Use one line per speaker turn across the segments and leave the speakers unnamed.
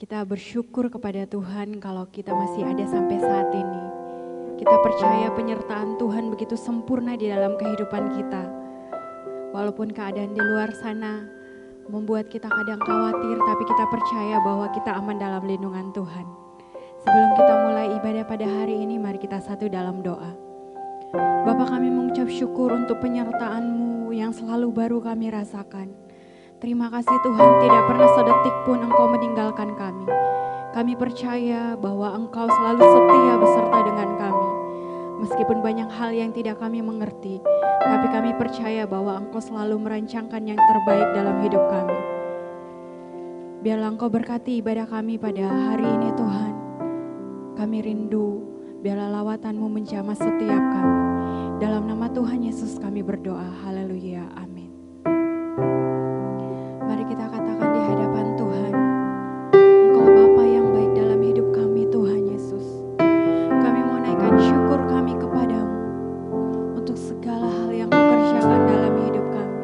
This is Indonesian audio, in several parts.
Kita bersyukur kepada Tuhan kalau kita masih ada sampai saat ini. Kita percaya penyertaan Tuhan begitu sempurna di dalam kehidupan kita. Walaupun keadaan di luar sana membuat kita kadang khawatir, tapi kita percaya bahwa kita aman dalam lindungan Tuhan. Sebelum kita mulai ibadah pada hari ini, mari kita satu dalam doa. Bapa, kami mengucap syukur untuk penyertaan-Mu yang selalu baru kami rasakan. Terima kasih Tuhan, tidak pernah sedetik pun Engkau meninggalkan kami. Kami percaya bahwa Engkau selalu setia beserta dengan kami. Meskipun banyak hal yang tidak kami mengerti, tapi kami percaya bahwa Engkau selalu merancangkan yang terbaik dalam hidup kami. Biarlah Engkau berkati ibadah kami pada hari ini Tuhan. Kami rindu, biarlah lawatan-Mu menjamah setiap kami. Dalam nama Tuhan Yesus kami berdoa, haleluya, amin. Mari kita katakan di hadapan Tuhan, Engkau Bapa yang baik dalam hidup kami Tuhan Yesus. Kami mau naikkan syukur kami kepadamu untuk segala hal yang Kau kerjakan dalam hidup kami.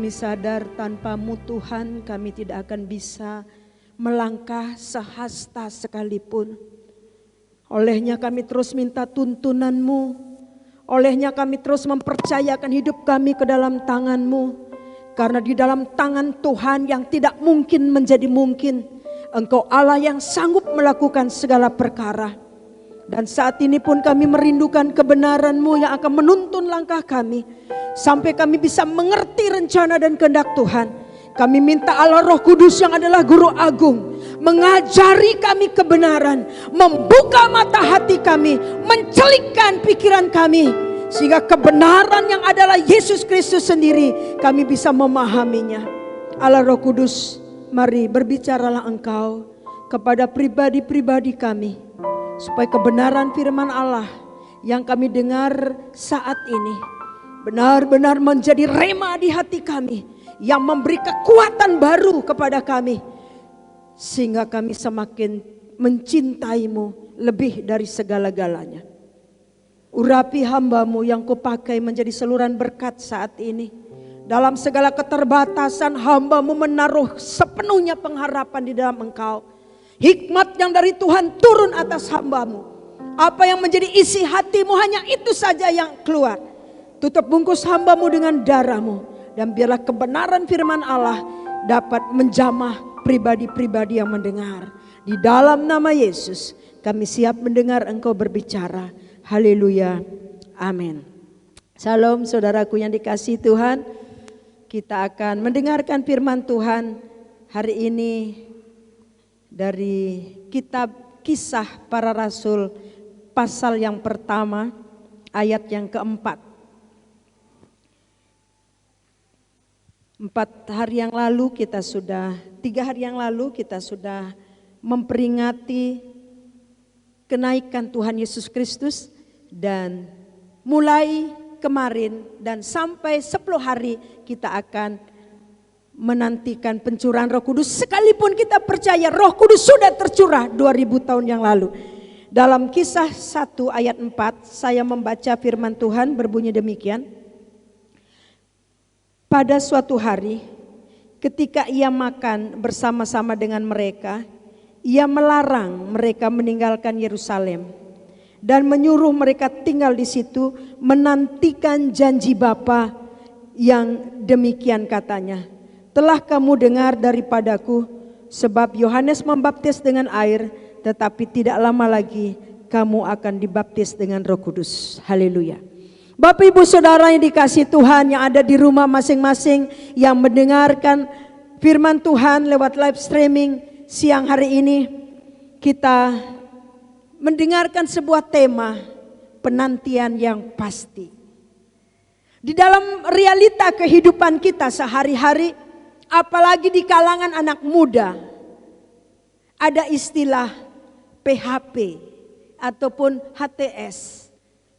Kami sadar tanpa-Mu Tuhan kami tidak akan bisa melangkah sehasta sekalipun. Olehnya kami terus minta tuntunan-Mu. Olehnya kami terus mempercayakan hidup kami ke dalam tangan-Mu. Karena di dalam tangan Tuhan yang tidak mungkin menjadi mungkin. Engkau Allah yang sanggup melakukan segala perkara. Dan saat ini pun kami merindukan kebenaran-Mu yang akan menuntun langkah kami. Sampai kami bisa mengerti rencana dan kehendak Tuhan. Kami minta Allah Roh Kudus yang adalah Guru Agung mengajari kami kebenaran. Membuka mata hati kami. Mencelikkan pikiran kami. Sehingga kebenaran yang adalah Yesus Kristus sendiri kami bisa memahaminya. Allah Roh Kudus, mari berbicaralah Engkau kepada pribadi-pribadi kami. Supaya kebenaran firman Allah yang kami dengar saat ini benar-benar menjadi rema di hati kami. Yang memberi kekuatan baru kepada kami. Sehingga kami semakin mencintai-Mu lebih dari segala-galanya. Urapi hamba-Mu yang Kupakai menjadi saluran berkat saat ini. Dalam segala keterbatasan hamba-Mu menaruh sepenuhnya pengharapan di dalam Engkau. Hikmat yang dari Tuhan turun atas hamba-Mu. Apa yang menjadi isi hati-Mu hanya itu saja yang keluar. Tutup bungkus hamba-Mu dengan darah-Mu. Dan biarlah kebenaran firman Allah dapat menjamah pribadi-pribadi yang mendengar. Di dalam nama Yesus kami siap mendengar Engkau berbicara. Haleluya. Amin. Shalom saudaraku yang dikasihi Tuhan. Kita akan mendengarkan firman Tuhan hari ini dari kitab Kisah Para Rasul pasal yang pertama ayat yang keempat. 3 hari yang lalu kita sudah memperingati kenaikan Tuhan Yesus Kristus. Dan mulai kemarin dan sampai 10 hari kita akan menantikan pencurahan Roh Kudus. Sekalipun kita percaya Roh Kudus sudah tercurah 2000 tahun yang lalu. Dalam Kisah 1 ayat 4 saya membaca firman Tuhan berbunyi demikian. Pada suatu hari ketika ia makan bersama-sama dengan mereka, ia melarang mereka meninggalkan Yerusalem dan menyuruh mereka tinggal di situ menantikan janji Bapa yang demikian katanya. Telah kamu dengar daripadaku sebab Yohanes membaptis dengan air, tetapi tidak lama lagi kamu akan dibaptis dengan Roh Kudus. Haleluya. Bapak Ibu Saudara yang dikasihi Tuhan yang ada di rumah masing-masing yang mendengarkan firman Tuhan lewat live streaming siang hari ini, kita mendengarkan sebuah tema penantian yang pasti. Di dalam realita kehidupan kita sehari-hari, apalagi di kalangan anak muda, ada istilah PHP ataupun HTS.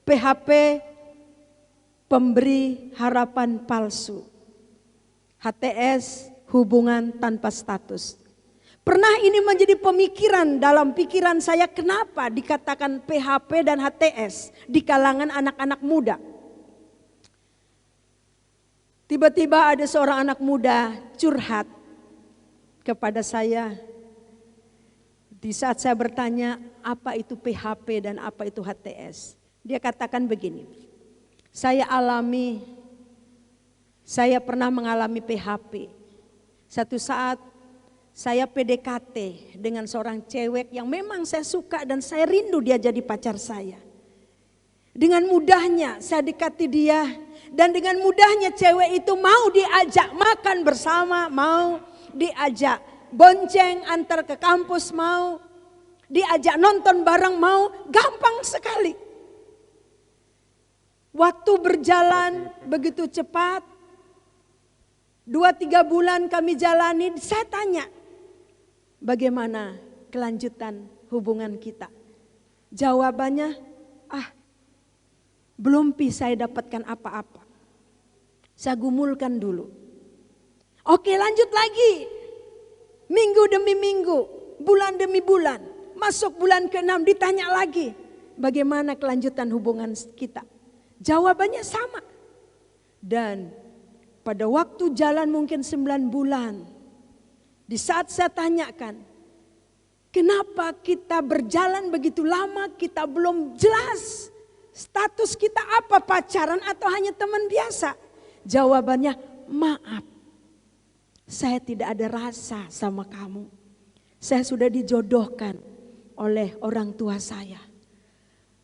PHP, pemberi harapan palsu. HTS, hubungan tanpa status. Pernah ini menjadi pemikiran dalam pikiran saya, kenapa dikatakan PHP dan HTS di kalangan anak-anak muda. Tiba-tiba ada seorang anak muda curhat kepada saya. Di saat saya bertanya apa itu PHP dan apa itu HTS. Dia katakan begini, saya pernah mengalami PHP. Satu saat saya PDKT dengan seorang cewek yang memang saya suka dan saya rindu dia jadi pacar saya. Dengan mudahnya saya dekati dia dan dengan mudahnya cewek itu mau diajak makan bersama, mau diajak bonceng antar ke kampus, mau diajak nonton bareng, mau, gampang sekali. Waktu berjalan begitu cepat, 2-3 bulan kami jalani, saya tanya, bagaimana kelanjutan hubungan kita? Jawabannya, belum bisa saya dapatkan apa-apa. Saya gumulkan dulu. Oke, lanjut lagi. Minggu demi minggu, bulan demi bulan. Masuk bulan ke-6 ditanya lagi. Bagaimana kelanjutan hubungan kita? Jawabannya sama. Dan pada waktu jalan mungkin 9 bulan, di saat saya tanyakan, kenapa kita berjalan begitu lama, kita belum jelas status kita apa, pacaran atau hanya teman biasa? Jawabannya, maaf, saya tidak ada rasa sama kamu. Saya sudah dijodohkan oleh orang tua saya.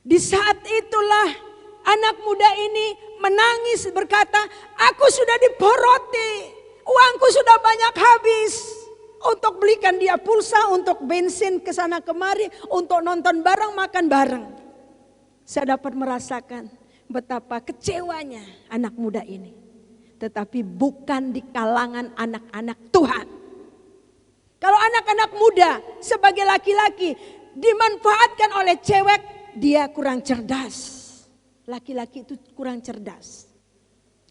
Di saat itulah anak muda ini menangis berkata, aku sudah diporoti, uangku sudah banyak habis. Untuk belikan dia pulsa, untuk bensin ke sana kemari, untuk nonton bareng, makan bareng. Saya dapat merasakan betapa kecewanya anak muda ini. Tetapi bukan di kalangan anak-anak Tuhan. Kalau anak-anak muda sebagai laki-laki dimanfaatkan oleh cewek, dia kurang cerdas. Laki-laki itu kurang cerdas.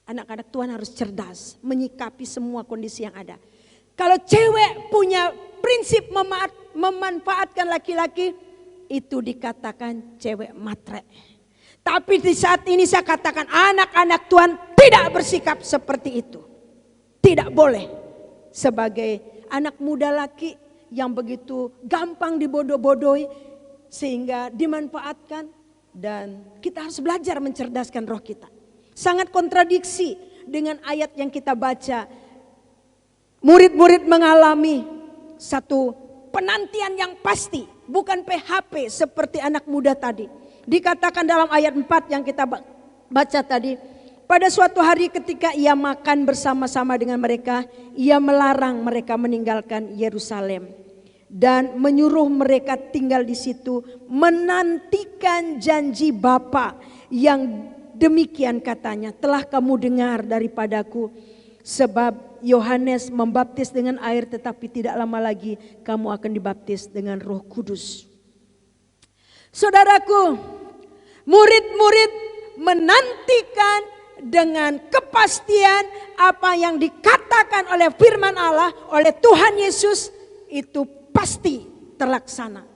Anak-anak Tuhan harus cerdas menyikapi semua kondisi yang ada. Kalau cewek punya prinsip memanfaatkan laki-laki, itu dikatakan cewek matre. Tapi di saat ini saya katakan anak-anak Tuhan tidak bersikap seperti itu. Tidak boleh. Sebagai anak muda laki yang begitu gampang dibodoh-bodohi sehingga dimanfaatkan, dan kita harus belajar mencerdaskan roh kita. Sangat kontradiksi dengan ayat yang kita baca. Murid-murid mengalami satu penantian yang pasti, bukan PHP seperti anak muda tadi. Dikatakan dalam ayat 4 yang kita baca tadi, pada suatu hari ketika ia makan bersama-sama dengan mereka, ia melarang mereka meninggalkan Yerusalem dan menyuruh mereka tinggal di situ, menantikan janji Bapa yang demikian katanya, telah kamu dengar daripadaku, sebab Yohanes membaptis dengan air, tetapi tidak lama lagi kamu akan dibaptis dengan Roh Kudus. Saudaraku, murid-murid menantikan dengan kepastian apa yang dikatakan oleh firman Allah, oleh Tuhan Yesus, itu pasti terlaksana.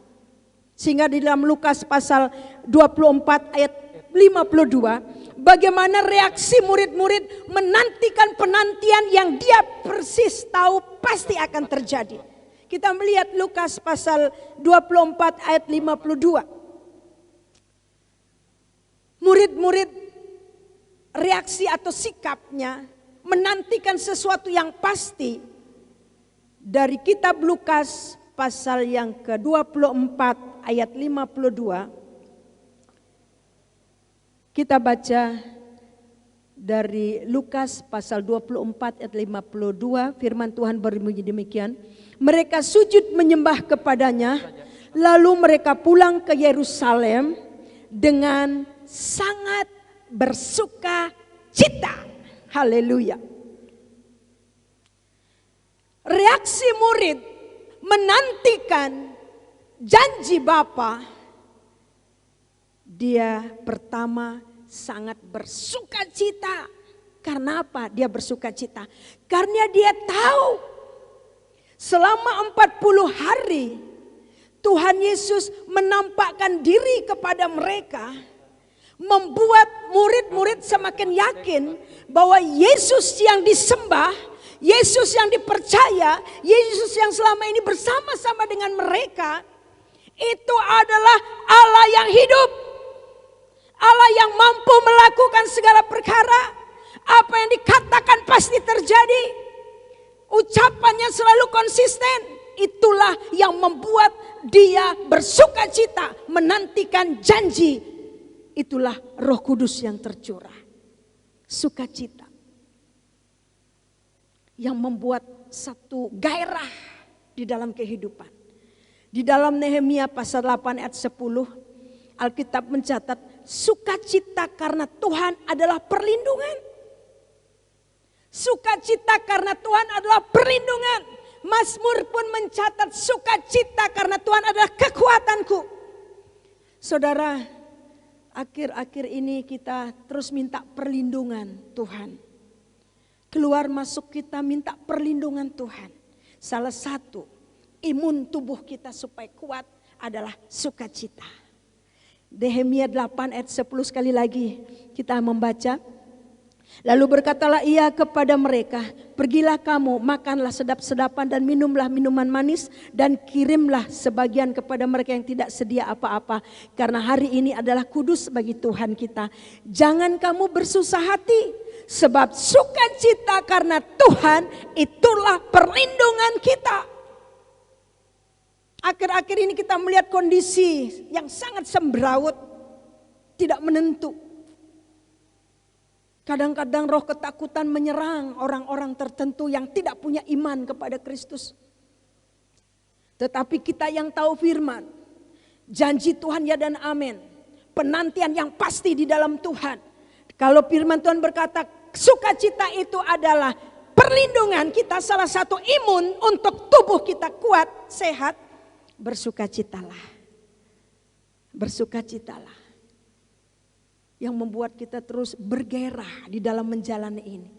Sehingga di dalam Lukas pasal 24 ayat 52, bagaimana reaksi murid-murid menantikan penantian yang dia persis tahu pasti akan terjadi. Kita melihat Lukas pasal 24 ayat 52. Murid-murid reaksi atau sikapnya menantikan sesuatu yang pasti. Dari kitab Lukas pasal yang ke-24 ayat 52. Kita baca dari Lukas pasal 24 ayat 52, firman Tuhan berbunyi demikian. Mereka sujud menyembah kepadanya, lalu mereka pulang ke Yerusalem dengan sangat bersuka cita. Haleluya. Reaksi murid menantikan janji Bapa, dia pertama sangat bersuka cita. Karena apa dia bersuka cita? Karena dia tahu selama 40 hari Tuhan Yesus menampakkan diri kepada mereka, membuat murid-murid semakin yakin bahwa Yesus yang disembah, Yesus yang dipercaya, Yesus yang selama ini bersama-sama dengan mereka, itu adalah Allah yang hidup, Allah yang mampu melakukan segala perkara. Apa yang dikatakan pasti terjadi. Ucapannya selalu konsisten. Itulah yang membuat dia bersuka cita menantikan janji. Itulah Roh Kudus yang tercurah. Sukacita yang membuat satu gairah di dalam kehidupan. Di dalam Nehemia pasal 8 ayat 10, Alkitab mencatat sukacita karena Tuhan adalah perlindungan. Sukacita karena Tuhan adalah perlindungan. Mazmur pun mencatat sukacita karena Tuhan adalah kekuatanku. Saudara, akhir-akhir ini kita terus minta perlindungan Tuhan. Keluar masuk kita minta perlindungan Tuhan. Salah satu imun tubuh kita supaya kuat adalah sukacita. Nehemia 8 ayat 10 sekali lagi kita membaca. Lalu berkatalah ia kepada mereka, pergilah kamu, makanlah sedap-sedapan dan minumlah minuman manis, dan kirimlah sebagian kepada mereka yang tidak sedia apa-apa, karena hari ini adalah kudus bagi Tuhan kita. Jangan kamu bersusah hati, sebab sukacita karena Tuhan itulah perlindungan kita. Akhir-akhir ini kita melihat kondisi yang sangat sembraut, tidak menentu. Kadang-kadang roh ketakutan menyerang orang-orang tertentu yang tidak punya iman kepada Kristus. Tetapi kita yang tahu firman, janji Tuhan ya dan amin, penantian yang pasti di dalam Tuhan. Kalau firman Tuhan berkata sukacita itu adalah perlindungan kita, salah satu imun untuk tubuh kita kuat, sehat, bersukacitalah. Bersukacitalah. Yang membuat kita terus bergairah di dalam menjalani ini.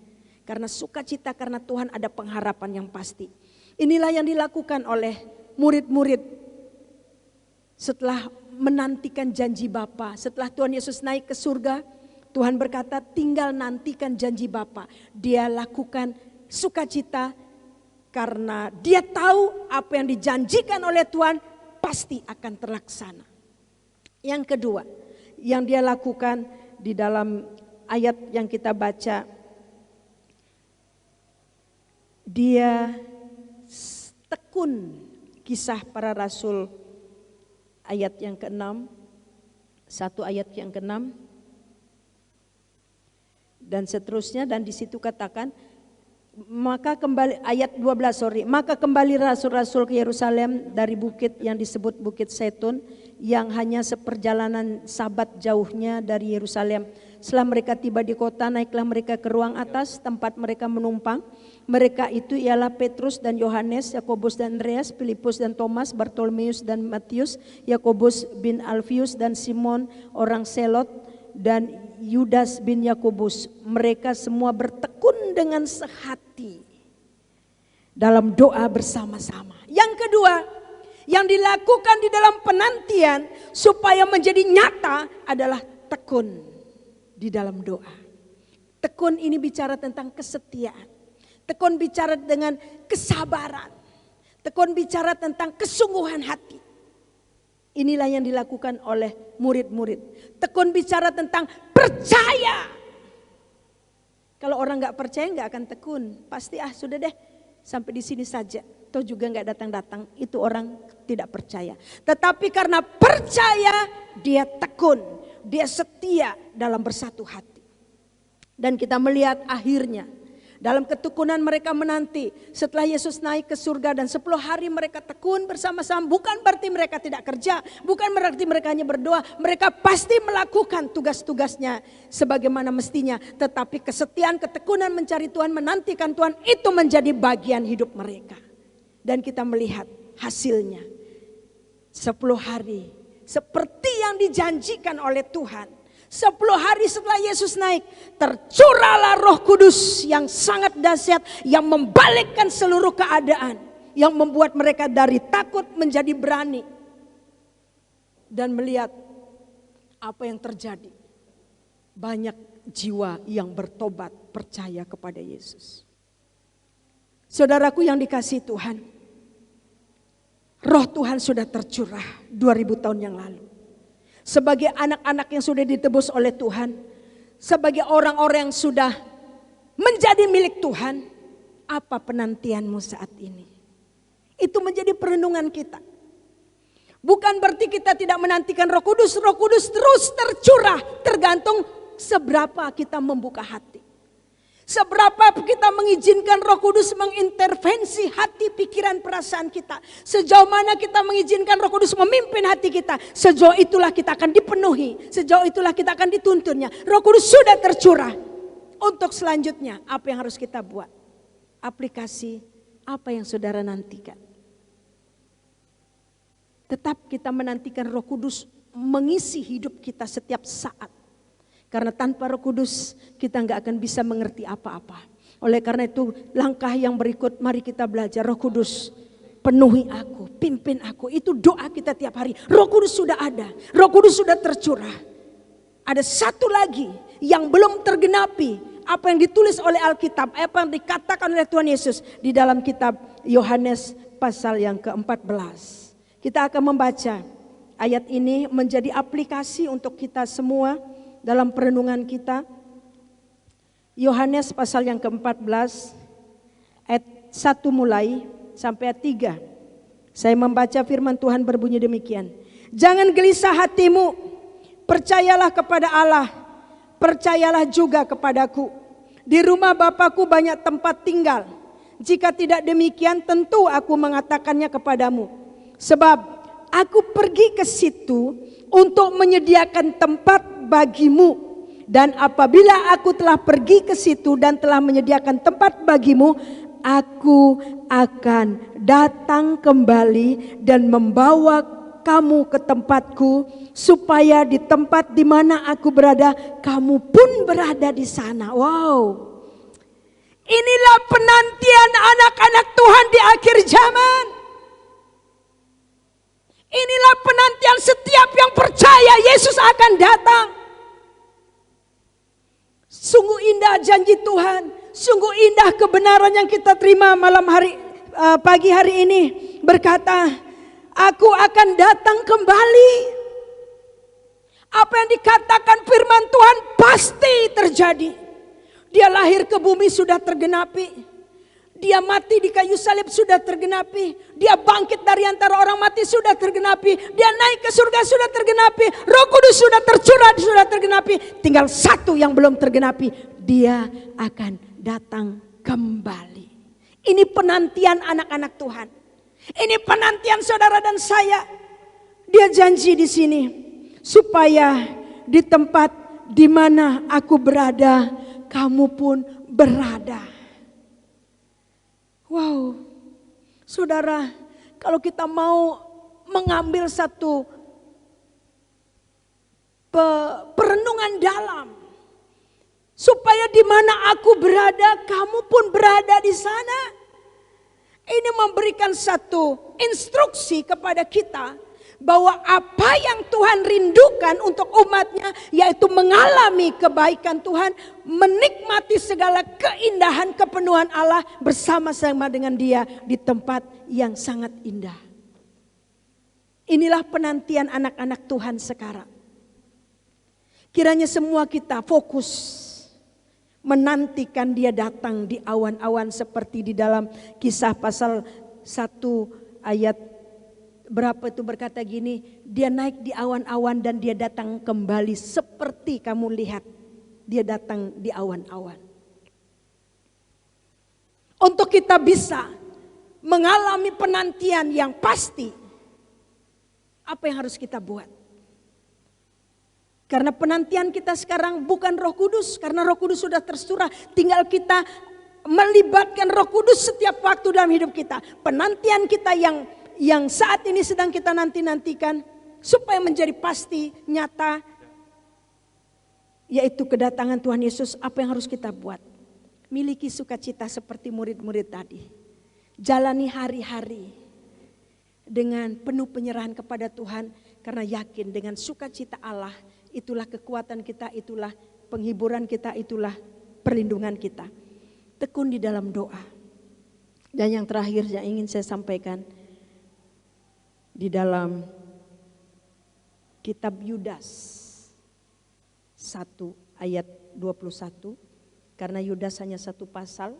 Karena sukacita karena Tuhan ada pengharapan yang pasti. Inilah yang dilakukan oleh murid-murid setelah menantikan janji Bapa. Setelah Tuhan Yesus naik ke surga, Tuhan berkata tinggal nantikan janji Bapa. Dia lakukan sukacita karena dia tahu apa yang dijanjikan oleh Tuhan pasti akan terlaksana. Yang kedua, yang dia lakukan di dalam ayat yang kita baca, dia tekun. Kisah para Rasul ayat yang ke-6, satu ayat yang ke-6 dan seterusnya, dan di situ katakan maka kembali ayat 12 maka kembali rasul-rasul ke Yerusalem dari bukit yang disebut Bukit Zaitun yang hanya seperjalanan sabat jauhnya dari Yerusalem. Setelah mereka tiba di kota, naiklah mereka ke ruang atas tempat mereka menumpang. Mereka itu ialah Petrus dan Yohanes, Yakobus dan Andreas, Filipus dan Thomas, Bartolomeus dan Matius, Yakobus bin Alfius dan Simon orang Selot, dan Yudas bin Yakobus. Mereka semua bertekun dengan sehati dalam doa bersama-sama. Yang kedua, yang dilakukan di dalam penantian supaya menjadi nyata adalah tekun di dalam doa. Tekun ini bicara tentang kesetiaan. Tekun bicara dengan kesabaran. Tekun bicara tentang kesungguhan hati. Inilah yang dilakukan oleh murid-murid. Tekun bicara tentang percaya. Kalau orang gak percaya gak akan tekun. Pasti sudah deh sampai di sini saja. Atau juga gak datang-datang, itu orang tidak percaya. Tetapi karena percaya dia tekun, dia setia dalam bersatu hati. Dan kita melihat akhirnya dalam ketekunan mereka menanti setelah Yesus naik ke surga dan 10 hari mereka tekun bersama-sama. Bukan berarti mereka tidak kerja, bukan berarti mereka hanya berdoa. Mereka pasti melakukan tugas-tugasnya sebagaimana mestinya. Tetapi kesetiaan, ketekunan mencari Tuhan, menantikan Tuhan, itu menjadi bagian hidup mereka. Dan kita melihat hasilnya 10 hari seperti yang dijanjikan oleh Tuhan. 10 hari setelah Yesus naik, tercurahlah Roh Kudus yang sangat dahsyat, yang membalikkan seluruh keadaan, yang membuat mereka dari takut menjadi berani. Dan melihat apa yang terjadi, banyak jiwa yang bertobat percaya kepada Yesus. Saudaraku yang dikasihi Tuhan, Roh Tuhan sudah tercurah 2000 tahun yang lalu. Sebagai anak-anak yang sudah ditebus oleh Tuhan, sebagai orang-orang yang sudah menjadi milik Tuhan, apa penantianmu saat ini? Itu menjadi perenungan kita. Bukan berarti kita tidak menantikan Roh Kudus. Roh Kudus terus tercurah, tergantung seberapa kita membuka hati. Seberapa kita mengizinkan Roh Kudus mengintervensi hati, pikiran, perasaan kita. Sejauh mana kita mengizinkan Roh Kudus memimpin hati kita, sejauh itulah kita akan dipenuhi, sejauh itulah kita akan dituntunnya. Roh Kudus sudah tercurah. Untuk selanjutnya, apa yang harus kita buat? Aplikasi apa yang saudara nantikan. Tetap kita menantikan Roh Kudus mengisi hidup kita setiap saat. Karena tanpa Roh Kudus kita nggak akan bisa mengerti apa-apa. Oleh karena itu langkah yang berikut, mari kita belajar. Roh Kudus penuhi aku, pimpin aku. Itu doa kita tiap hari. Roh Kudus sudah ada, Roh Kudus sudah tercurah. Ada satu lagi yang belum tergenapi. apa yang ditulis oleh Alkitab, apa yang dikatakan oleh Tuhan Yesus di dalam kitab Yohanes pasal yang ke-14. Kita akan membaca ayat ini menjadi aplikasi untuk kita semua dalam perenungan kita. Yohanes pasal yang ke-14 ayat 1 mulai sampai ayat 3. Saya membaca firman Tuhan berbunyi demikian. Jangan gelisah hatimu, percayalah kepada Allah, percayalah juga kepadaku. Di rumah Bapakku banyak tempat tinggal. Jika tidak demikian tentu aku mengatakannya kepadamu. Sebab aku pergi ke situ untuk menyediakan tempat bagimu. Dan apabila aku telah pergi ke situ dan telah menyediakan tempat bagimu, aku akan datang kembali dan membawa kamu ke tempatku, supaya di tempat di mana aku berada, kamu pun berada di sana. Wow. Inilah penantian anak-anak Tuhan di akhir zaman. Inilah penantian setiap yang percaya Yesus akan datang. Sungguh indah janji Tuhan, sungguh indah kebenaran yang kita terima pagi hari ini, berkata, aku akan datang kembali. Apa yang dikatakan firman Tuhan pasti terjadi. Dia lahir ke bumi sudah tergenapi. Dia mati di kayu salib sudah tergenapi. Dia bangkit dari antara orang mati sudah tergenapi. Dia naik ke surga sudah tergenapi. Roh Kudus sudah tercurah sudah tergenapi. Tinggal satu yang belum tergenapi. Dia akan datang kembali. Ini penantian anak-anak Tuhan. Ini penantian saudara dan saya. Dia janji di sini supaya di tempat di mana aku berada, kamu pun berada. Wow, saudara, kalau kita mau mengambil satu perenungan dalam, supaya di mana aku berada, kamu pun berada di sana. Ini memberikan satu instruksi kepada kita bahwa apa yang Tuhan rindukan untuk umatnya, yaitu mengalami kebaikan Tuhan, menikmati segala keindahan kepenuhan Allah bersama-sama dengan Dia di tempat yang sangat indah. Inilah penantian anak-anak Tuhan sekarang. Kiranya semua kita fokus menantikan Dia datang di awan-awan, seperti di dalam Kisah pasal 1 ayat berapa itu berkata gini, dia naik di awan-awan dan dia datang kembali seperti kamu lihat, dia datang di awan-awan. Untuk kita bisa mengalami penantian yang pasti, apa yang harus kita buat? Karena penantian kita sekarang bukan Roh Kudus, karena Roh Kudus sudah tercurah, tinggal kita melibatkan Roh Kudus setiap waktu dalam hidup kita. Penantian kita yang saat ini sedang kita nantikan supaya menjadi pasti, nyata, yaitu kedatangan Tuhan Yesus. Apa yang harus kita buat? Miliki sukacita seperti murid-murid tadi. Jalani hari-hari dengan penuh penyerahan kepada Tuhan, karena yakin dengan sukacita Allah, itulah kekuatan kita, itulah penghiburan kita, itulah perlindungan kita. Tekun di dalam doa. Dan yang terakhir yang ingin saya sampaikan, di dalam kitab Yudas 1 ayat 21, karena Yudas hanya satu pasal,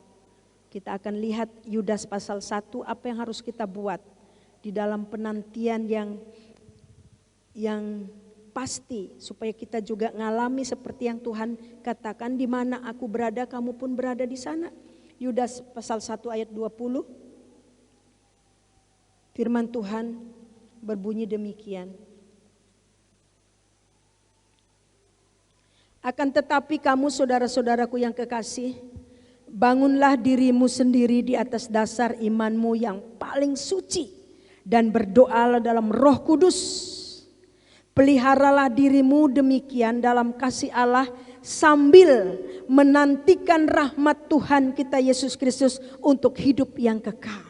kita akan lihat Yudas pasal 1, apa yang harus kita buat di dalam penantian yang pasti, supaya kita juga ngalami seperti yang Tuhan katakan, di mana aku berada kamu pun berada di sana. Yudas pasal 1 ayat 20, firman Tuhan berbunyi demikian. Akan tetapi kamu saudara-saudaraku yang kekasih, bangunlah dirimu sendiri di atas dasar imanmu yang paling suci, dan berdoalah dalam Roh Kudus. Peliharalah dirimu demikian dalam kasih Allah, sambil menantikan rahmat Tuhan kita Yesus Kristus untuk hidup yang kekal.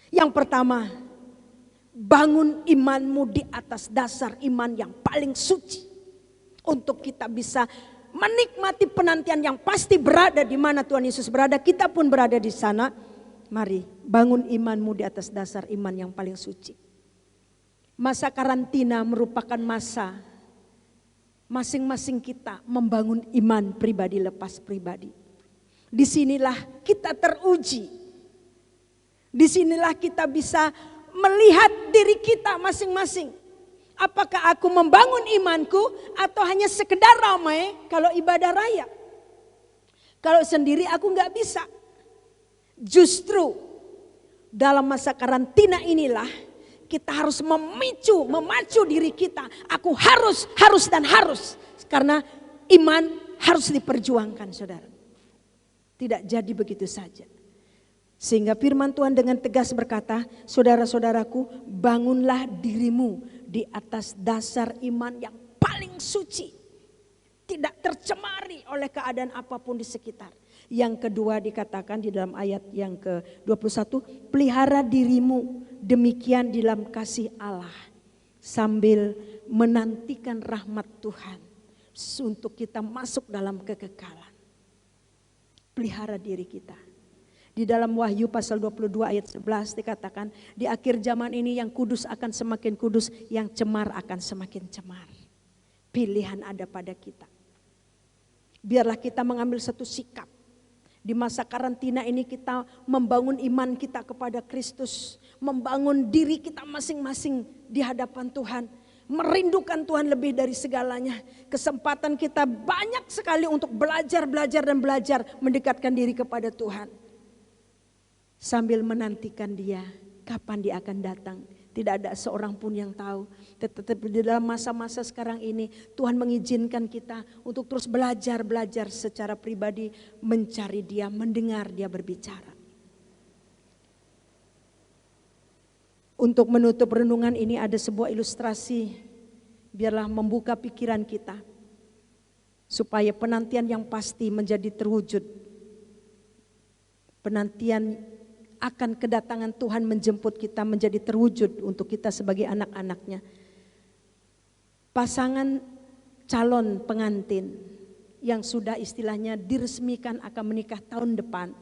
Yang pertama, bangun imanmu di atas dasar iman yang paling suci, untuk kita bisa menikmati penantian yang pasti berada di mana Tuhan Yesus berada, kita pun berada di sana. Mari bangun imanmu di atas dasar iman yang paling suci. Masa karantina merupakan masa masing-masing kita membangun iman pribadi lepas pribadi. Disinilah kita teruji. Disinilah kita bisa melihat diri kita masing-masing. Apakah aku membangun imanku atau hanya sekedar ramai kalau ibadah raya. Kalau sendiri aku gak bisa. Justru dalam masa karantina inilah kita harus memacu diri kita. Aku harus dan harus. Karena iman harus diperjuangkan, saudara. Tidak jadi begitu saja. Sehingga firman Tuhan dengan tegas berkata, saudara-saudaraku, bangunlah dirimu di atas dasar iman yang paling suci. Tidak tercemari oleh keadaan apapun di sekitar. Yang kedua dikatakan di dalam ayat yang ke-21, pelihara dirimu demikian di dalam kasih Allah. Sambil menantikan rahmat Tuhan untuk kita masuk dalam kekekalan. Pelihara diri kita. Di dalam Wahyu pasal 22 ayat 11 dikatakan, di akhir zaman ini yang kudus akan semakin kudus, yang cemar akan semakin cemar. Pilihan ada pada kita. Biarlah kita mengambil satu sikap. Di masa karantina ini kita membangun iman kita kepada Kristus. Membangun diri kita masing-masing di hadapan Tuhan. Merindukan Tuhan lebih dari segalanya. Kesempatan kita banyak sekali untuk belajar mendekatkan diri kepada Tuhan. Sambil menantikan dia, kapan dia akan datang. Tidak ada seorang pun yang tahu. Tetapi di dalam masa-masa sekarang ini Tuhan mengizinkan kita untuk terus belajar secara pribadi. Mencari dia, mendengar dia berbicara. Untuk menutup renungan ini ada sebuah ilustrasi. Biarlah membuka pikiran kita. Supaya penantian yang pasti menjadi terwujud. Penantian akan kedatangan Tuhan menjemput kita menjadi terwujud untuk kita sebagai anak-anaknya. Pasangan calon pengantin yang sudah istilahnya diresmikan akan menikah tahun depan.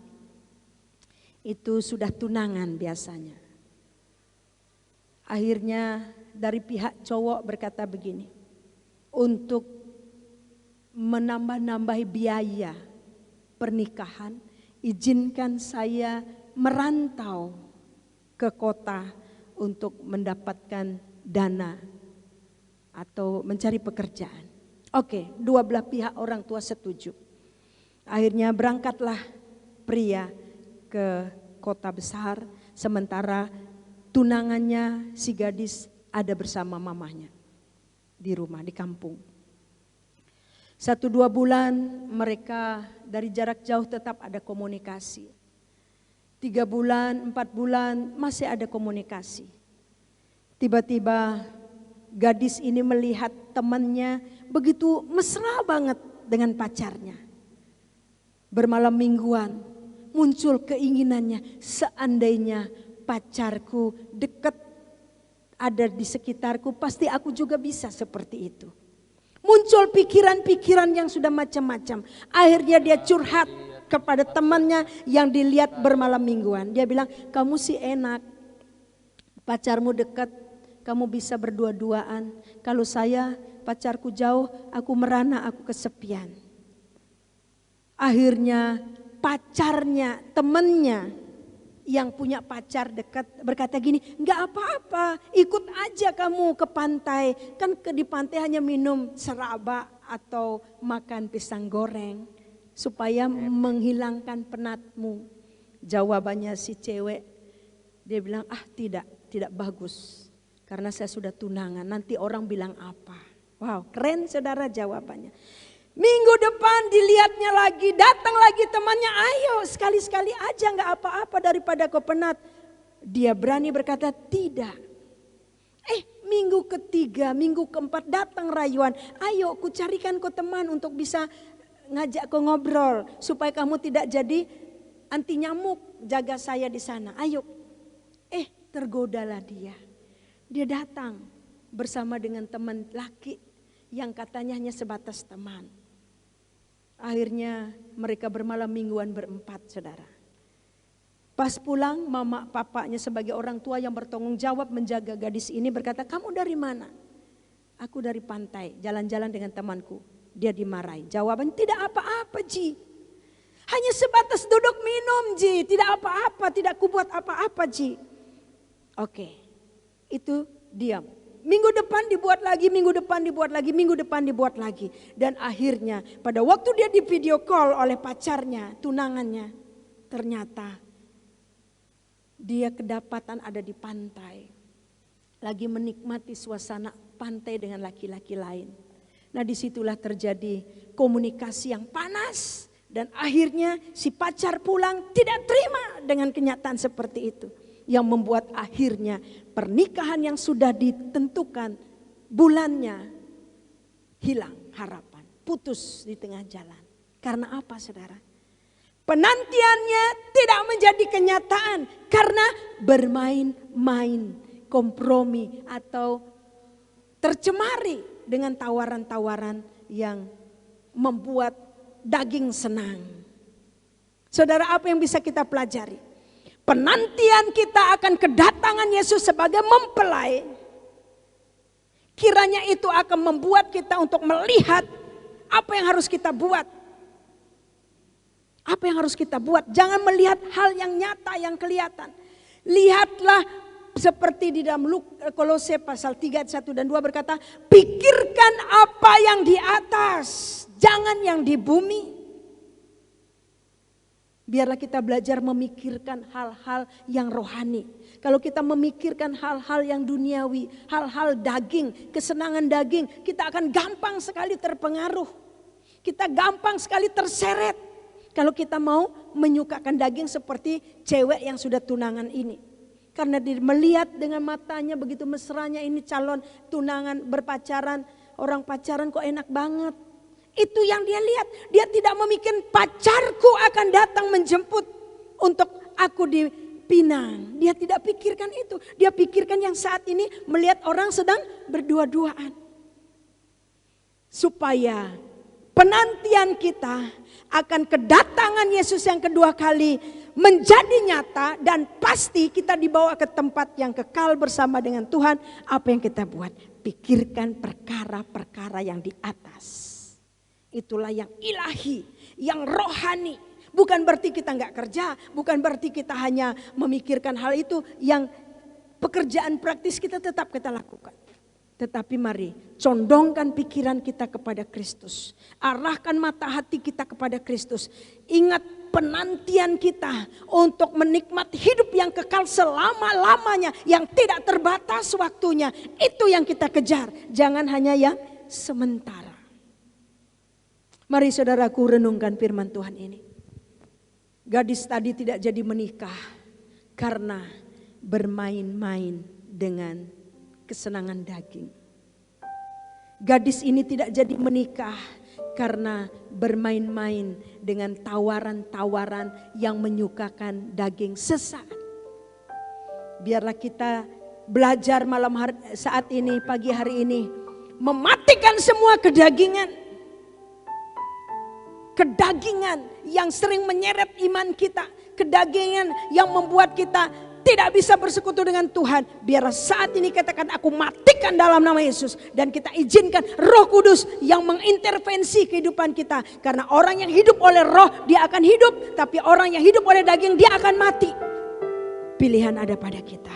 Itu sudah tunangan biasanya. Akhirnya dari pihak cowok berkata begini, untuk menambah-nambahi biaya pernikahan, izinkan saya merantau ke kota untuk mendapatkan dana atau mencari pekerjaan. Oke, dua belah pihak orang tua setuju. Akhirnya berangkatlah pria ke kota besar, sementara tunangannya si gadis ada bersama mamahnya di rumah, di kampung. 1-2 bulan mereka dari jarak jauh tetap ada komunikasi. 3 bulan, 4 bulan masih ada komunikasi. Tiba-tiba gadis ini melihat temannya begitu mesra banget dengan pacarnya. Bermalam mingguan muncul keinginannya, seandainya pacarku dekat ada di sekitarku, pasti aku juga bisa seperti itu. Muncul pikiran-pikiran yang sudah macam-macam. Akhirnya dia curhat kepada temannya yang dilihat bermalam mingguan. Dia bilang, kamu sih enak, pacarmu dekat, kamu bisa berdua-duaan. Kalau saya, pacarku jauh, aku merana, aku kesepian. Akhirnya pacarnya, temannya yang punya pacar dekat berkata gini, enggak apa-apa, ikut aja kamu ke pantai. Kan di pantai hanya minum seraba atau makan pisang goreng. Supaya menghilangkan penatmu. Jawabannya si cewek, dia bilang, tidak bagus. Karena saya sudah tunangan, nanti orang bilang apa. Wow, keren saudara jawabannya. Minggu depan dilihatnya lagi, datang lagi temannya, ayo sekali-sekali aja gak apa-apa daripada kau penat. Dia berani berkata tidak. Minggu ketiga, minggu keempat datang rayuan, ayo ku carikan kau teman untuk bisa ngajak kau ngobrol supaya kamu tidak jadi anti nyamuk, jaga saya di sana. Ayo. Tergodalah dia. Dia datang bersama dengan teman laki yang katanya hanya sebatas teman. Akhirnya mereka bermalam mingguan berempat, saudara. Pas pulang, mama papanya sebagai orang tua yang bertanggung jawab menjaga gadis ini berkata, "Kamu dari mana?" "Aku dari pantai, jalan-jalan dengan temanku." Dia dimarahi. Jawaban, "Tidak apa-apa, Ji. Hanya sebatas duduk minum, Ji. Tidak apa-apa, tidak kubuat apa-apa, Ji." Oke, itu diam. Minggu depan dibuat lagi, minggu depan dibuat lagi, minggu depan dibuat lagi. Dan akhirnya pada waktu dia di video call oleh pacarnya, tunangannya, ternyata dia kedapatan ada di pantai. Lagi menikmati suasana pantai dengan laki-laki lain. Nah, disitulah terjadi komunikasi yang panas. Dan akhirnya si pacar pulang tidak terima dengan kenyataan seperti itu. Yang membuat akhirnya pernikahan yang sudah ditentukan bulannya hilang harapan. Putus di tengah jalan. Karena apa, saudara? Penantiannya tidak menjadi kenyataan. Karena bermain-main, kompromi atau tercemari dengan tawaran-tawaran yang membuat daging senang. Saudara, apa yang bisa kita pelajari? Penantian kita akan kedatangan Yesus sebagai mempelai. Kiranya itu akan membuat kita untuk melihat apa yang harus kita buat. Apa yang harus kita buat? Jangan melihat hal yang nyata yang kelihatan. Lihatlah seperti di dalam Kolose pasal 3 ayat 1 dan 2 berkata, pikirkan apa yang di atas, jangan yang di bumi. Biarlah kita belajar memikirkan hal-hal yang rohani. Kalau kita memikirkan hal-hal yang duniawi, hal-hal daging, kesenangan daging, kita akan gampang sekali terpengaruh. Kita gampang sekali terseret. Kalau kita mau menyukakan daging seperti cewek yang sudah tunangan ini. Karena dia melihat dengan matanya begitu mesranya ini calon tunangan berpacaran, orang pacaran kok enak banget. Itu yang dia lihat. Dia tidak memikirkan pacarku akan datang menjemput untuk aku di Pinang. Dia tidak pikirkan itu. Dia pikirkan yang saat ini melihat orang sedang berdua-duaan. Supaya penantian kita akan kedatangan Yesus yang kedua kali menjadi nyata dan pasti kita dibawa ke tempat yang kekal bersama dengan Tuhan. Apa yang kita buat? Pikirkan perkara-perkara yang di atas. Itulah yang ilahi, yang rohani. Bukan berarti kita nggak kerja, bukan berarti kita hanya memikirkan hal itu. Yang pekerjaan praktis kita tetap kita lakukan. Tetapi mari condongkan pikiran kita kepada Kristus. Arahkan mata hati kita kepada Kristus. Ingat penantian kita untuk menikmati hidup yang kekal selama-lamanya. Yang tidak terbatas waktunya. Itu yang kita kejar. Jangan hanya yang sementara. Mari saudaraku renungkan firman Tuhan ini. Gadis tadi tidak jadi menikah karena bermain-main dengan kesenangan daging. Gadis ini tidak jadi menikah karena bermain-main dengan tawaran-tawaran yang menyukakan daging sesaat. Biarlah kita belajar malam hari, saat ini, pagi hari ini, mematikan semua kedagingan. Kedagingan yang sering menyeret iman kita. Kedagingan yang membuat kita tidak bisa bersekutu dengan Tuhan. Biar saat ini katakan, aku matikan dalam nama Yesus. Dan kita izinkan Roh Kudus yang mengintervensi kehidupan kita. Karena orang yang hidup oleh roh dia akan hidup. Tapi orang yang hidup oleh daging dia akan mati. Pilihan ada pada kita.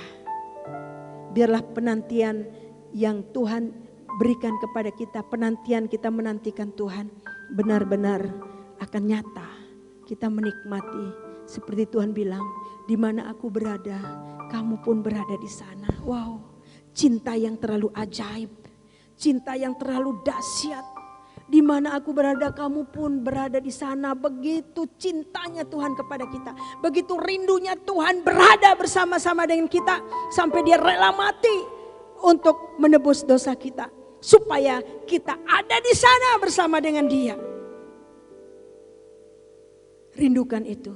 Biarlah penantian yang Tuhan berikan kepada kita. Penantian kita menantikan Tuhan. Benar-benar akan nyata. Kita menikmati seperti Tuhan bilang, di mana aku berada, kamu pun berada di sana. Wow, cinta yang terlalu ajaib, cinta yang terlalu dahsyat. Di mana aku berada, kamu pun berada di sana. Begitu cintanya Tuhan kepada kita, begitu rindunya Tuhan berada bersama-sama dengan kita, sampai dia rela mati untuk menebus dosa kita, supaya kita ada di sana bersama dengan Dia. Rindukan itu.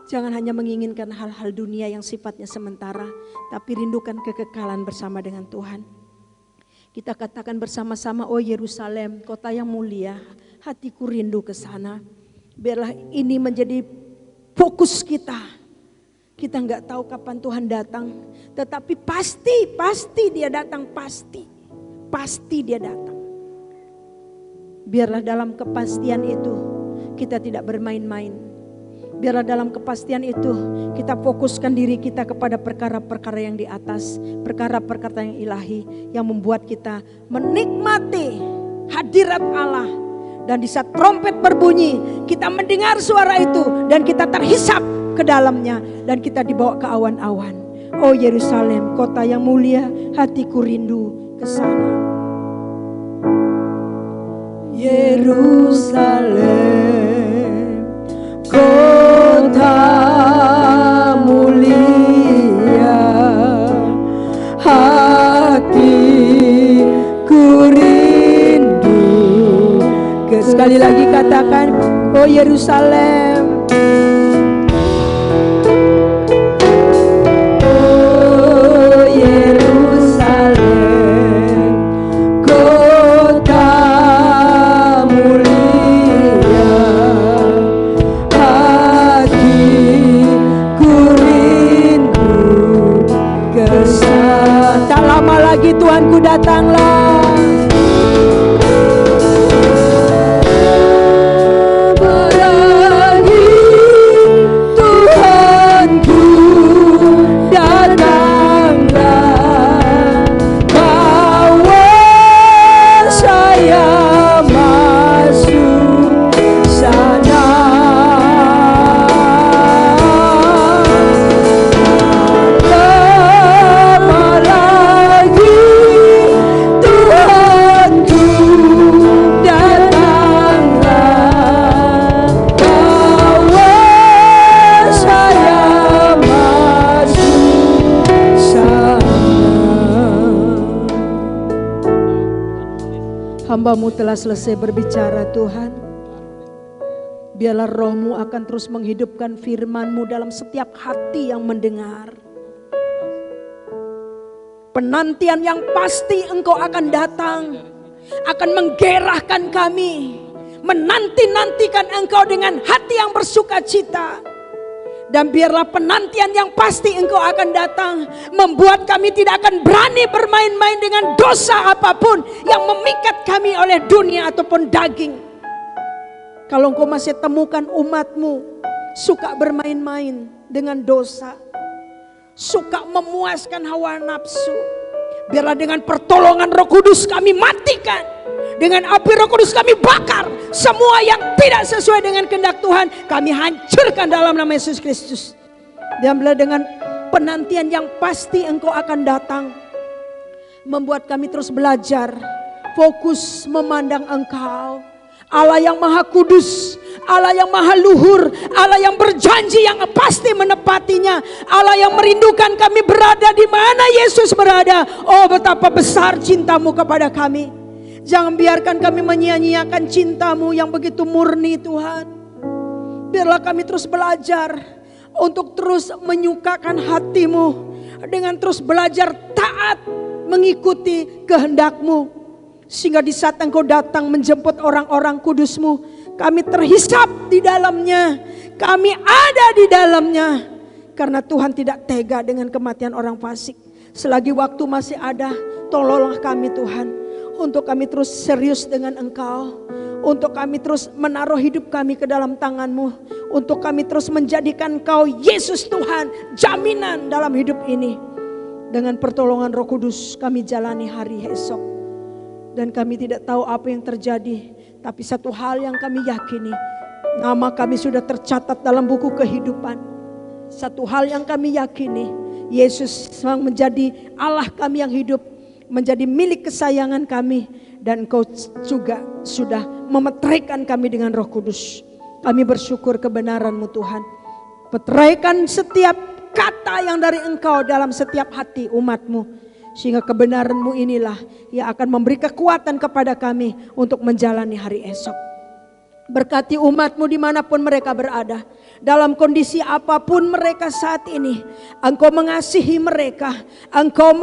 Jangan hanya menginginkan hal-hal dunia yang sifatnya sementara, tapi rindukan kekekalan bersama dengan Tuhan. Kita katakan bersama-sama, oh Yerusalem, kota yang mulia, hatiku rindu ke sana. Biarlah ini menjadi fokus kita. Kita nggak tahu kapan Tuhan datang, tetapi pasti dia datang, pasti dia datang. Biarlah dalam kepastian itu kita tidak bermain-main. Biarlah dalam kepastian itu kita fokuskan diri kita kepada perkara-perkara yang di atas, perkara-perkara yang ilahi, yang membuat kita menikmati hadirat Allah. Dan di saat trompet berbunyi, kita mendengar suara itu dan kita terhisap ke dalamnya dan kita dibawa ke awan-awan. Oh Yerusalem, kota yang mulia, hatiku rindu ke sana. Yerusalem, kota mulia, hatiku rindu. Sekali lagi katakan, oh Yerusalem, oh Yerusalem, kota mulia, hatiku rindu ke sana. Tak lama lagi Tuhanku datanglah. Hamba-Mu telah selesai berbicara Tuhan. Biarlah roh-Mu akan terus menghidupkan firman-Mu dalam setiap hati yang mendengar. Penantian yang pasti Engkau akan datang, akan menggerahkan kami, menanti-nantikan Engkau dengan hati yang bersuka cita. Dan biarlah penantian yang pasti Engkau akan datang membuat kami tidak akan berani bermain-main dengan dosa apapun yang memikat kami oleh dunia ataupun daging. Kalau Engkau masih temukan umat-Mu suka bermain-main dengan dosa, suka memuaskan hawa nafsu, biarlah dengan pertolongan Roh Kudus kami matikan. Dengan api Roh Kudus kami bakar semua yang tidak sesuai dengan kehendak Tuhan. Kami hancurkan dalam nama Yesus Kristus. Dan dengan penantian yang pasti Engkau akan datang, membuat kami terus belajar, fokus memandang Engkau, Allah yang Maha Kudus, Allah yang Maha Luhur, Allah yang berjanji yang pasti menepatinya, Allah yang merindukan kami berada di mana Yesus berada. Oh, betapa besar cinta-Mu kepada kami. Jangan biarkan kami menyia-nyiakan cinta-Mu yang begitu murni Tuhan. Biarlah kami terus belajar untuk terus menyukakan hati-Mu, dengan terus belajar taat mengikuti kehendak-Mu. Sehingga di saat Engkau datang menjemput orang-orang kudus-Mu, kami terhisap di dalamnya, kami ada di dalamnya. Karena Tuhan tidak tega dengan kematian orang fasik. Selagi waktu masih ada, tolonglah kami Tuhan, untuk kami terus serius dengan Engkau, untuk kami terus menaruh hidup kami ke dalam tangan-Mu, untuk kami terus menjadikan Engkau Yesus Tuhan jaminan dalam hidup ini. Dengan pertolongan Roh Kudus kami jalani hari esok, dan kami tidak tahu apa yang terjadi, tapi satu hal yang kami yakini, nama kami sudah tercatat dalam buku kehidupan. Satu hal yang kami yakini, Yesus memang menjadi Allah kami yang hidup, menjadi milik kesayangan kami, dan Engkau juga sudah memeteraikan kami dengan Roh Kudus. Kami bersyukur kebenaran-Mu Tuhan. Peteraikan setiap kata yang dari Engkau dalam setiap hati umat-Mu, sehingga kebenaran-Mu inilah yang akan memberi kekuatan kepada kami untuk menjalani hari esok. Berkati umat-Mu dimanapun mereka berada, dalam kondisi apapun mereka saat ini. Engkau mengasihi mereka, Engkau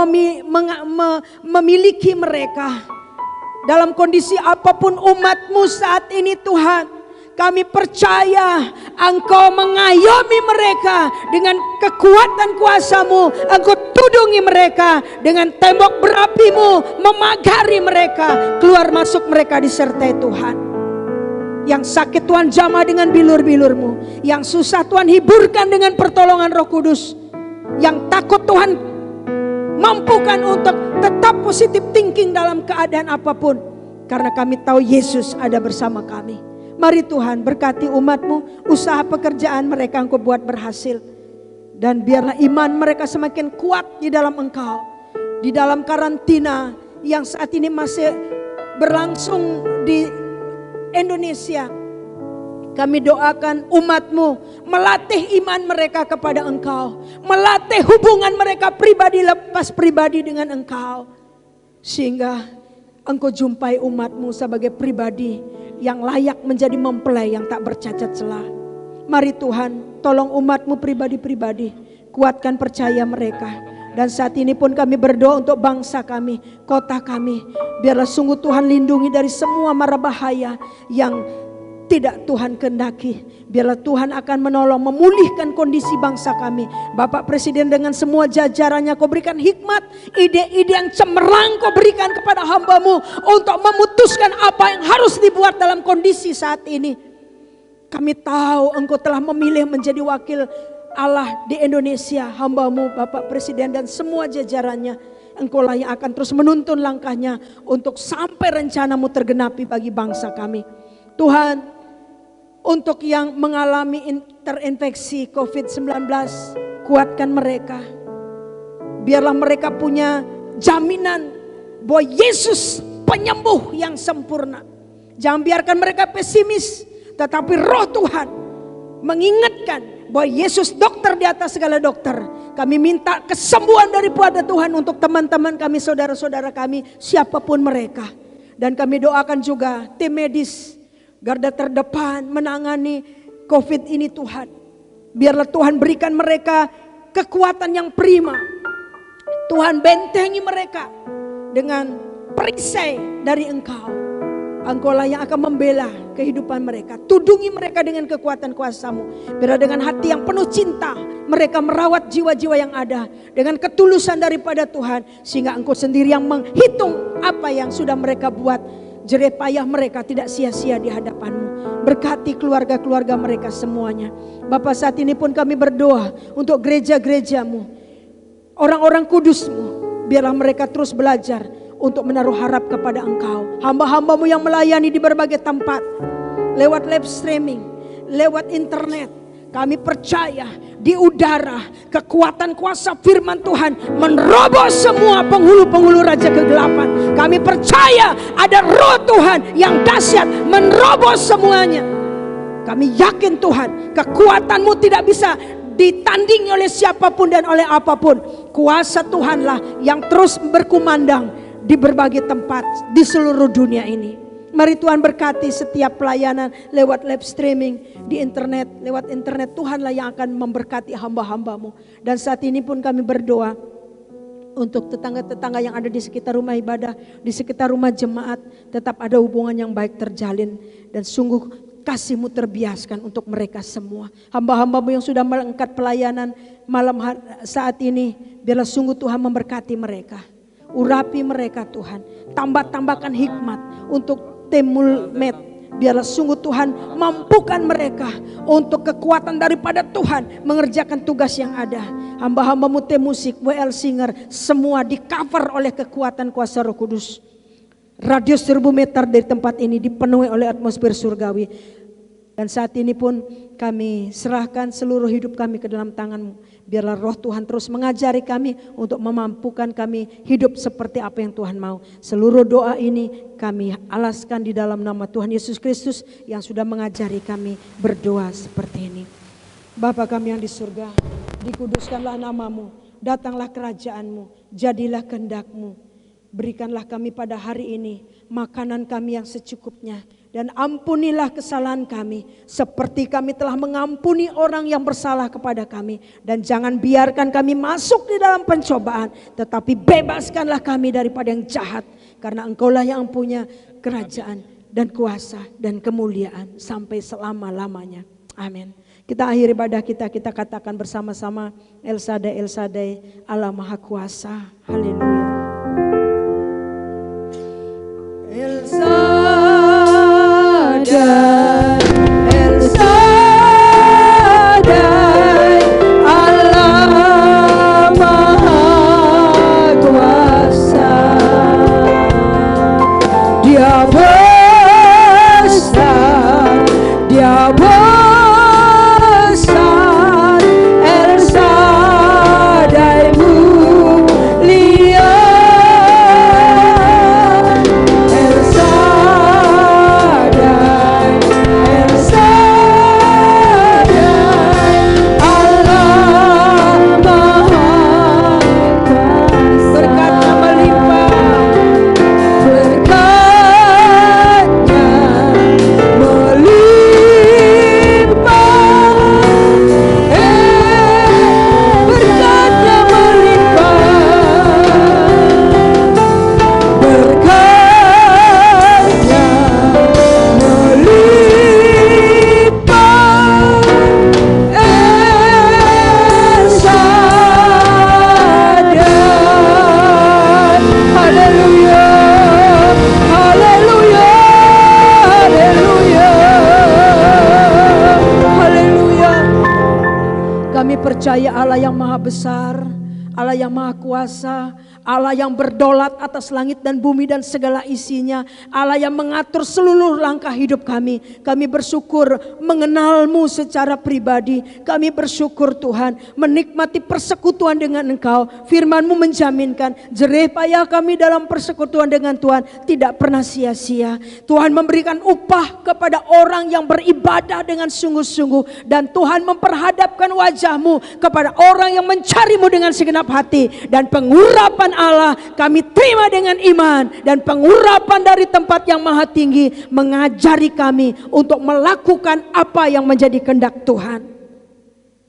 memiliki mereka dalam kondisi apapun umat-Mu saat ini Tuhan, kami percaya Engkau mengayomi mereka dengan kekuatan kuasa-Mu. Engkau tudungi mereka dengan tembok berapi-Mu, memagari mereka, keluar masuk mereka disertai Tuhan. Yang sakit Tuhan jamah dengan bilur-bilur-Mu, yang susah Tuhan hiburkan dengan pertolongan Roh Kudus, yang takut Tuhan mampukan untuk tetap positif thinking dalam keadaan apapun, karena kami tahu Yesus ada bersama kami. Mari Tuhan berkati umat-Mu, usaha pekerjaan mereka Engkau buat berhasil. Dan biarlah iman mereka semakin kuat di dalam Engkau. Di dalam karantina yang saat ini masih berlangsung di Indonesia, kami doakan umat-Mu melatih iman mereka kepada Engkau, melatih hubungan mereka pribadi lepas pribadi dengan Engkau, sehingga Engkau jumpai umat-Mu sebagai pribadi yang layak menjadi mempelai yang tak bercacat celah. Mari Tuhan, tolong umat-Mu pribadi-pribadi, kuatkan percaya mereka. Dan saat ini pun kami berdoa untuk bangsa kami, kota kami. Biarlah sungguh Tuhan lindungi dari semua mara bahaya yang tidak Tuhan kehendaki. Biarlah Tuhan akan menolong memulihkan kondisi bangsa kami. Bapak Presiden dengan semua jajarannya, Kau berikan hikmat, ide-ide yang cemerlang Kau berikan kepada hamba-Mu untuk memutuskan apa yang harus dibuat dalam kondisi saat ini. Kami tahu Engkau telah memilih menjadi wakil Allah di Indonesia, hamba-Mu Bapak Presiden dan semua jajarannya. Engkau lah yang akan terus menuntun langkahnya untuk sampai rencana-Mu tergenapi bagi bangsa kami. Tuhan, untuk yang mengalami terinfeksi COVID-19, kuatkan mereka. Biarlah mereka punya jaminan bahwa Yesus penyembuh yang sempurna. Jangan biarkan mereka pesimis, tetapi Roh Tuhan mengingatkan bahwa Yesus dokter di atas segala dokter. Kami minta kesembuhan daripada Tuhan untuk teman-teman kami, saudara-saudara kami, siapapun mereka. Dan kami doakan juga tim medis, garda terdepan menangani COVID ini Tuhan. Biarlah Tuhan berikan mereka kekuatan yang prima. Tuhan bentengi mereka dengan perisai dari Engkau. Engkau lah yang akan membela kehidupan mereka. Tudungi mereka dengan kekuatan kuasa-Mu. Biarlah dengan hati yang penuh cinta mereka merawat jiwa-jiwa yang ada dengan ketulusan daripada Tuhan, sehingga Engkau sendiri yang menghitung apa yang sudah mereka buat. Jerih payah mereka tidak sia-sia di hadapan-Mu. Berkati keluarga-keluarga mereka semuanya. Bapa, saat ini pun kami berdoa untuk gereja-gereja-Mu, orang-orang kudus-Mu. Biarlah mereka terus belajar untuk menaruh harap kepada Engkau. Hamba-hamba-Mu yang melayani di berbagai tempat, lewat live streaming, lewat internet. Kami percaya di udara kekuatan kuasa firman Tuhan menerobos semua penghulu-penghulu raja kegelapan. Kami percaya ada Roh Tuhan yang dahsyat menerobos semuanya. Kami yakin Tuhan, kekuatan-Mu tidak bisa ditandingi oleh siapapun dan oleh apapun. Kuasa Tuhanlah yang terus berkumandang di berbagai tempat di seluruh dunia ini. Mari Tuhan berkati setiap pelayanan lewat live streaming di internet, lewat internet. Tuhanlah yang akan memberkati hamba-hamba-Mu. Dan saat ini pun kami berdoa untuk tetangga-tetangga yang ada di sekitar rumah ibadah, di sekitar rumah jemaat, tetap ada hubungan yang baik terjalin. Dan sungguh kasih-Mu terbiaskan untuk mereka semua. Hamba-hamba-Mu yang sudah mengangkat pelayanan malam saat ini, biarlah sungguh Tuhan memberkati mereka. Urapi mereka Tuhan, tambahkan hikmat untuk tim Mulmed. Biarlah sungguh Tuhan mampukan mereka untuk kekuatan daripada Tuhan mengerjakan tugas yang ada. Hamba-hamba-Mu tim musik, WL Singer, semua di cover oleh kekuatan kuasa Roh Kudus. Radius 1000 meter dari tempat ini dipenuhi oleh atmosfer surgawi. Dan saat ini pun kami serahkan seluruh hidup kami ke dalam tangan-Mu. Biarlah Roh Tuhan terus mengajari kami untuk memampukan kami hidup seperti apa yang Tuhan mau. Seluruh doa ini kami alaskan di dalam nama Tuhan Yesus Kristus yang sudah mengajari kami berdoa seperti ini. Bapa kami yang di surga, dikuduskanlah nama-Mu, datanglah kerajaan-Mu, jadilah kehendak-Mu. Berikanlah kami pada hari ini makanan kami yang secukupnya. Dan ampunilah kesalahan kami seperti kami telah mengampuni orang yang bersalah kepada kami. Dan jangan biarkan kami masuk di dalam pencobaan, tetapi bebaskanlah kami daripada yang jahat. Karena Engkaulah yang punya kerajaan dan kuasa dan kemuliaan sampai selama-lamanya. Amin. Kita akhiri ibadah kita katakan bersama-sama, El Shaddai, El Shaddai, Allah Maha Kuasa. Haleluya. El Shaddai, El Shaddai, Allah Maha Kuasa. Dia besar, Dia besar, El Shaddai mulia. El Shaddai, El Shaddai, Allah Maha Kuasa. Berkat-Nya melimpah, berkat-Nya melimpah, berkat-Nya melimpah, berkat-Nya melimpah, El Shaddai. Haleluya, haleluya, haleluya, haleluya. Kami percaya Allah yang maha besar, Allah yang maha kuasa, Allah yang berdolat atas langit dan bumi dan segala isinya, Allah yang mengatur seluruh langkah hidup kami. Kami bersyukur mengenal-Mu secara pribadi. Kami bersyukur Tuhan menikmati persekutuan dengan Engkau. Firman-Mu menjaminkan jerih payah kami dalam persekutuan dengan Tuhan tidak pernah sia-sia. Tuhan memberikan upah kepada orang yang beribadah dengan sungguh-sungguh, dan Tuhan memperhadapkan wajah-Mu kepada orang yang mencari-Mu dengan segenap hati. Dan pengurapan Allah kami terima dengan iman, dan pengurapan dari tempat yang maha tinggi mengajari kami untuk melakukan apa yang menjadi kehendak Tuhan.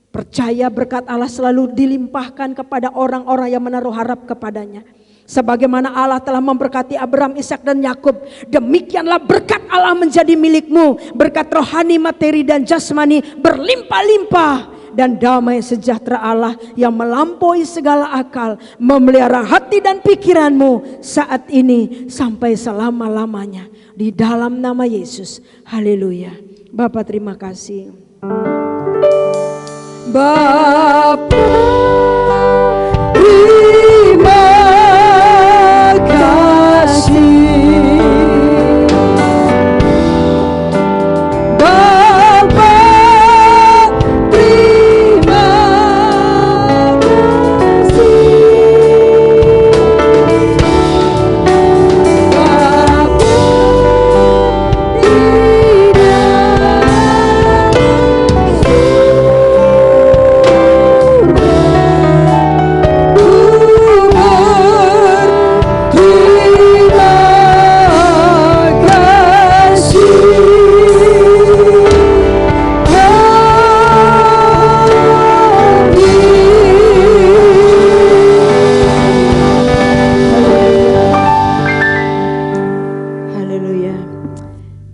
Percaya berkat Allah selalu dilimpahkan kepada orang-orang yang menaruh harap kepadanya. Sebagaimana Allah telah memberkati Abraham, Ishak dan Yakub, demikianlah berkat Allah menjadi milikmu. Berkat rohani, materi dan jasmani berlimpah-limpah. Dan damai sejahtera Allah yang melampaui segala akal memelihara hati dan pikiranmu saat ini sampai selama-lamanya. Di dalam nama Yesus. Haleluya. Bapa terima kasih. Bapa terima kasih.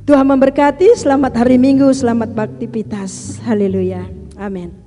Tuhan memberkati, selamat hari Minggu, selamat beraktivitas. Haleluya. Amin.